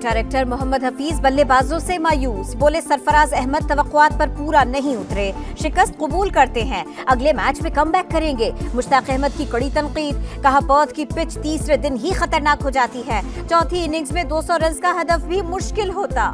Director Mohammad Hafeez बल्लेबाजों से मायूस, बोले सरफराज अहमद तवक्कुआत पर पूरा नहीं उतरे, शिकस्त कबूल करते हैं, अगले मैच में कमबैक करेंगे। मुश्ताक अहमद की कड़ी तनकीद, कहा पौध की पिच तीसरे दिन ही खतरनाक हो जाती है, चौथी इनिंग्स में 200 रन का हदफ भी मुश्किल होता।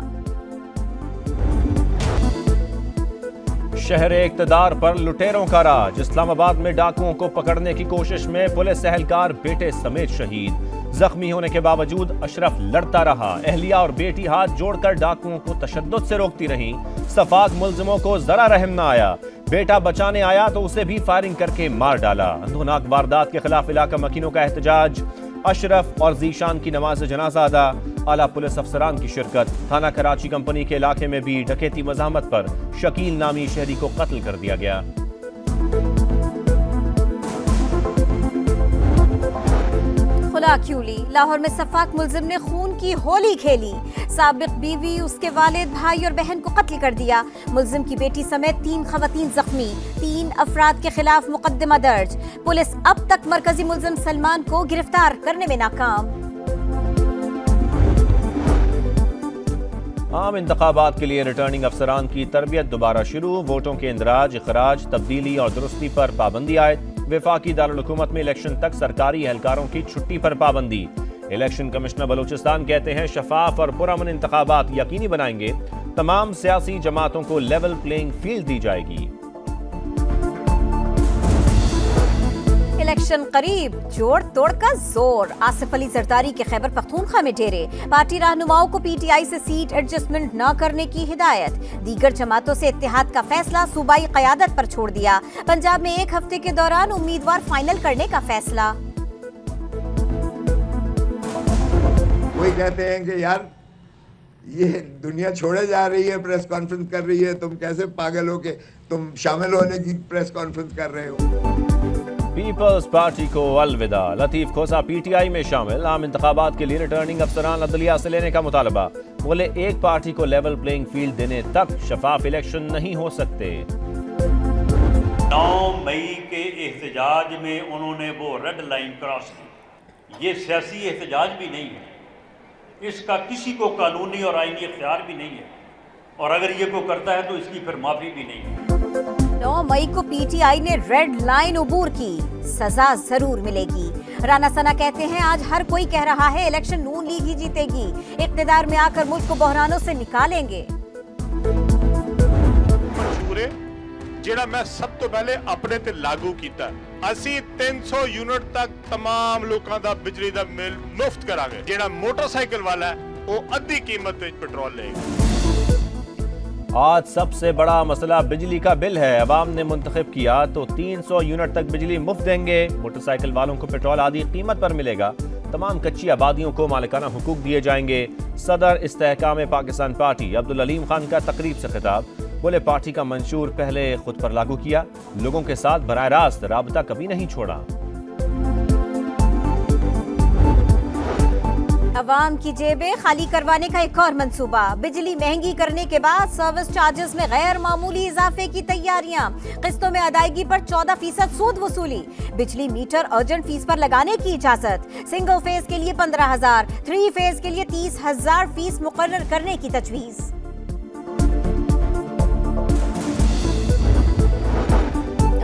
शहर इक़्तिदार पर लुटेरों का राज, इस्लामाबाद में डाकुओं को पकड़ने की कोशिश में पुलिस एहलकार बेटे समेत शहीद। जख्मी होने के बावजूद अशरफ लड़ता रहा, अहलिया और बेटी हाथ जोड़कर डाकुओं को तशद्दुद से रोकती रहीं। सफाक मुल्जिमों को जरा रहम न आया, बेटा बचाने आया तो उसे भी फायरिंग करके मार डाला। अंधोनाक वारदात के खिलाफ इलाका मकीनों का एहतजाज, अशरफ और जीशान की नमाज जनाजा अदा, आला पुलिस अफसरान की शिरकत। थाना कराची कंपनी के इलाके में भी डकैती मज़ाहमत पर शकील नामी शहरी को कत्ल कर दिया गया। क्यूली, लाहौर में सफाक मुल्जिम ने खून की होली खेली, साबिक बीवी, उसके वालिद, भाई और बहन को कत्ल कर दिया। मुल्जिम की बेटी समेत 3 खवातीन जख्मी, 3 अफराद के खिलाफ मुकदमा दर्ज। पुलिस अब तक मरकजी मुल्जिम सलमान को गिरफ्तार करने में नाकाम। आम इंतखाबात के लिए रिटर्निंग अफसरान की तरबियत दोबारा शुरू, वोटों के इंदराज, इखराज, तब्दीली और दुरुस्ती पर पाबंदी आयद। वफाकी दारुल हुकूमत में इलेक्शन तक सरकारी एहलकारों की छुट्टी पर पाबंदी। इलेक्शन कमिश्नर बलूचिस्तान कहते हैं शफाफ और पुरअमन इंतखाबात यकीनी बनाएंगे, तमाम सियासी जमातों को लेवल प्लेइंग फील्ड दी जाएगी। इलेक्शन करीब, जोड़ तोड़ का जोर, आसिफ अली जरदारी के खैबर पख्तूनख्वा में डेरे, पार्टी रहनुमाओं को पीटीआई से सीट एडजस्टमेंट न करने की हिदायत। दीगर जमातों से इत्तेहाद का फैसला सूबाई क़यादत पर छोड़ दिया। पंजाब में 1 हफ्ते के दौरान उम्मीदवार फाइनल करने का फैसला। वही कहते हैं कि यार ये दुनिया छोड़े जा रही है, प्रेस कॉन्फ्रेंस कर रही है, तुम कैसे पागल हो के तुम शामिल होने की प्रेस कॉन्फ्रेंस कर रहे हो। पीपल्स पार्टी को अलविदा, लतीफ खोसा पीटीआई में शामिल। आम इंतखाबात के लिए रिटर्निंग अफसरान अदलिया से लेने का मुतालबा, बोले एक पार्टी को लेवल प्लेइंग फील्ड देने तक शफाफ इलेक्शन नहीं हो सकते। 9 मई के एहतजाज में उन्होंने वो रेड लाइन क्रॉस की। ये सियासी एहतजाज भी नहीं है, इसका किसी को कानूनी और आईनी इख्तियार भी नहीं है, और अगर ये कोई करता है तो इसकी फिर माफी भी नहीं है। 9 मई को पीटीआई ने रेड लाइन उबूर की, सजा जरूर मिलेगी। राना सना कहते हैं आज हर कोई कह रहा है इलेक्शन नून लीग ही जीतेगी, इख्तिदार में आकर मुल्क को बहरानों से निकालेंगे। ਜਿਹੜਾ मैं सब तो पहले अपने ते लागू किया, ਅਸੀਂ 300 यूनिट तक तमाम लोगों का बिजली का बिल मुफ्त करांगे। ਜਿਹੜਾ मोटरसाइकिल वाला है वो अद्धी कीमत पे पेट्रोल लेगा। आज सबसे बड़ा मसला बिजली का बिल है। अवाम ने मुंतखब किया तो 300 यूनिट तक बिजली मुफ्त देंगे, मोटरसाइकिल वालों को पेट्रोल आदि कीमत पर मिलेगा, तमाम कच्ची आबादियों को मालिकाना हुकूक दिए जाएंगे। सदर इस्तेहकाम पाकिस्तान पार्टी अब्दुल अलीम खान का तकरीब से खिताब, बोले पार्टी का मंशूर पहले खुद पर लागू किया, लोगों के साथ बराह रास्त राबता कभी नहीं छोड़ा। अवाम की जेबें खाली करवाने का एक और मंसूबा, बिजली महंगी करने के बाद सर्विस चार्जेस में गैर मामूली इजाफे की तैयारियां, किस्तों में अदायगी पर 14% सूद वसूली, बिजली मीटर अर्जेंट फीस पर लगाने की इजाजत, सिंगल फेज के लिए 15,000, 3 फेज के लिए 30,000 फीस मुकर्रर करने की तजवीज।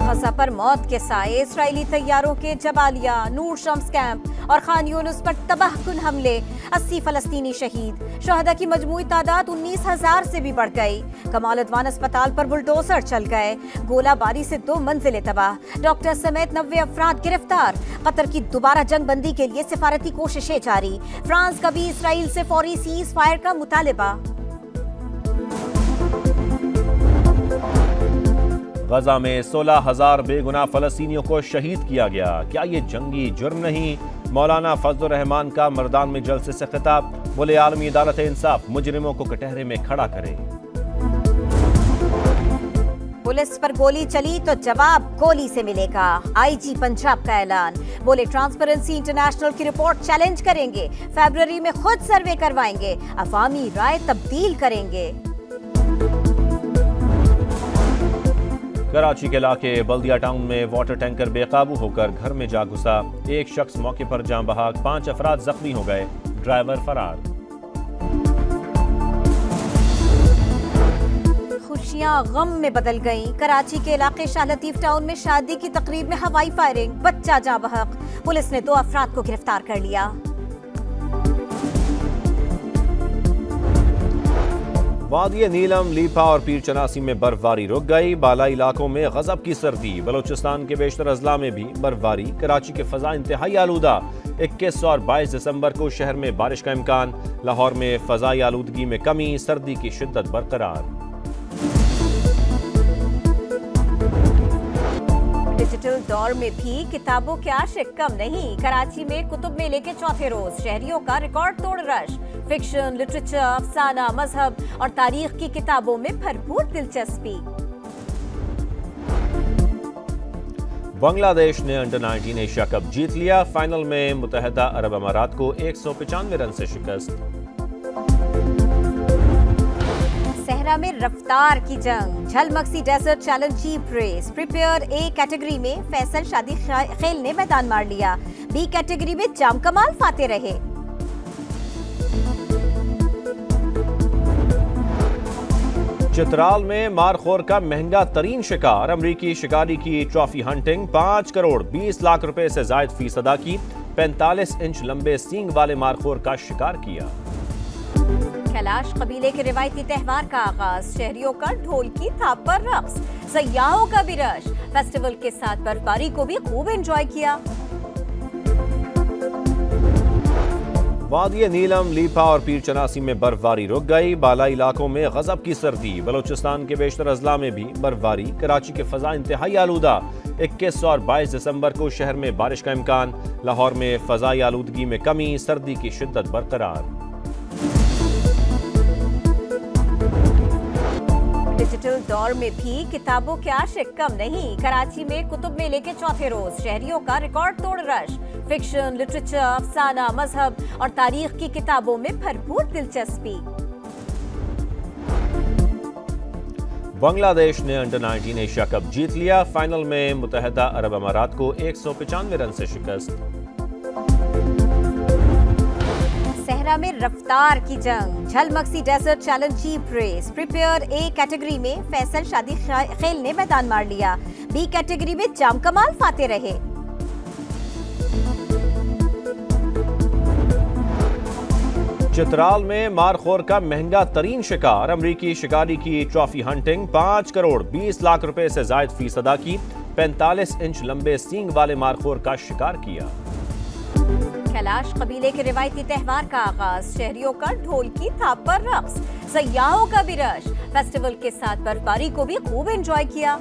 गजा पर मौत के साए, इस्राएली तैयारों के जबालिया, नूर शम्स कैंप और खान यूनुस पर तबाहकुन हमले, 80 फलस्तीनी शहीद, शहदा की मजमूई तादाद 19,000 से भी बढ़ गई। कमाल अदवान अस्पताल पर बुलडोजर चल गए, गोलाबारी से 2 मंजिलें तबाह, डॉक्टर समेत 90 अफराद गिरफ्तार। कतर की दोबारा जंग बंदी के लिए सिफारती कोशिशें जारी, फ्रांस का भी इसराइल से फौरी सीज फायर का मुतालिबा। गजा में 16,000 बेगुनाह फलस्तीनियों को शहीद किया गया, क्या ये जंगी जुर्म नहीं? मौलाना फजलुर रहमान का मर्दान में जलसे से खिताब, बोले आलमी अदालत इंसाफ मुजरिमों को कटहरे में खड़ा करे। पुलिस पर गोली चली तो जवाब गोली से मिलेगा, आईजी पंजाब का ऐलान, बोले ट्रांसपेरेंसी इंटरनेशनल की रिपोर्ट चैलेंज करेंगे, फरवरी में खुद सर्वे करवाएंगे, अवामी राय तब्दील करेंगे। कराची के इलाके बल्दिया टाउन में वाटर टैंकर बेकाबू होकर घर में जा घुसा, एक शख्स मौके पर जान बहक, 5 अफराद जख्मी हो गए, ड्राइवर फरार। खुशियां गम में बदल गईं। कराची के इलाके शाह लतीफ टाउन में शादी की तकरीब में हवाई फायरिंग, बच्चा जाँ बहक। पुलिस ने 2 अफराद को गिरफ्तार कर लिया। वादी नीलम, लीपा और पीर चनासी में बर्फबारी रुक गई। बालाई इलाकों में गजब की सर्दी। बलोचिस्तान के बेशतर अजला में भी बर्फबारी। कराची के फजा इंतहाई आलूदा। 21 और 22 दिसंबर को शहर में बारिश का इम्कान। लाहौर में फजाई आलूदगी में कमी, सर्दी की शिद्दत बरकरार। डिजिटल दौर में भी किताबों के आशिक कम नहीं। कराची में कुतुब मेले के चौथे रोज शहरियों का रिकॉर्ड तोड़ रश। फिक्शन, लिटरेचर, अफसाना, मजहब और तारीख की किताबों में भरपूर दिलचस्पी। बांग्लादेश ने अंडर-19 एशिया कप जीत लिया। फाइनल में मुत्तहदा अरब अमारात को 195 रन से शिकस्त। सहरा में रफ्तार की जंग। झलमक्सी desert challenge jeep race. Prepare A category में फैसल शादी खेल ने मैदान मार लिया। बी कैटेगरी में जाम कमाल फाते रहे। चित्राल में मारखोर का महंगा तरीन शिकार। अमरीकी शिकारी की ट्रॉफी हंटिंग। 5 करोड़ 20 लाख रुपए से जायद फीस अदा की। 45 इंच लंबे सींग वाले मारखोर का शिकार किया। कैलाश कबीले के रिवायती त्यौहार का आगाज। शहरियों का ढोल की थाप पर रक्स। सयाहों का भी रश। फेस्टिवल के साथ बर्फबारी को भी खूब एंजॉय किया। वादी नीलम, लीपा और पीर चनासी में बर्फबारी रुक गई। बालाई इलाकों में गजब की सर्दी। बलोचिस्तान के बेशतर अजला में भी बर्फबारी। कराची के फजा इंतहाई आलूदा। 21 और 22 दिसंबर को शहर में बारिश का इम्कान। लाहौर में फजाई आलूदगी में कमी, सर्दी की शिद्दत बरकरार। डिजिटल दौर में भी किताबों के आशिक कम नहीं। कराची में कुतुब मेले के चौथे रोज शहरियों का रिकॉर्ड तोड़ रश। फिक्शन, लिटरेचर, अफसाना, मजहब और तारीख की किताबों में भरपूर दिलचस्पी। बांग्लादेश ने अंडर-19 एशिया कप जीत लिया। फाइनल में मुत्तहदा अरब अमारात को 195 रन से शिकस्त। सहरा में रफ्तार की जंग। झलमक्सी desert challenge jeep race. Prepare A category में फैसल शादी खेल ने मैदान मार लिया। बी कैटेगरी में जाम कमाल फाते रहे। चित्राल में मारखोर का महंगा तरीन शिकार। अमरीकी शिकारी की ट्रॉफी हंटिंग। 5 करोड़ 20 लाख रुपए से जायद फीस अदा की। 45 इंच लंबे सींग वाले मारखोर का शिकार किया। कैलाश कबीले के रिवायती त्यौहार का आगाज। शहरियों का ढोल की थाप पर रक्स। सयाहों का भी रश। फेस्टिवल के साथ बर्फबारी को भी खूब एंजॉय किया।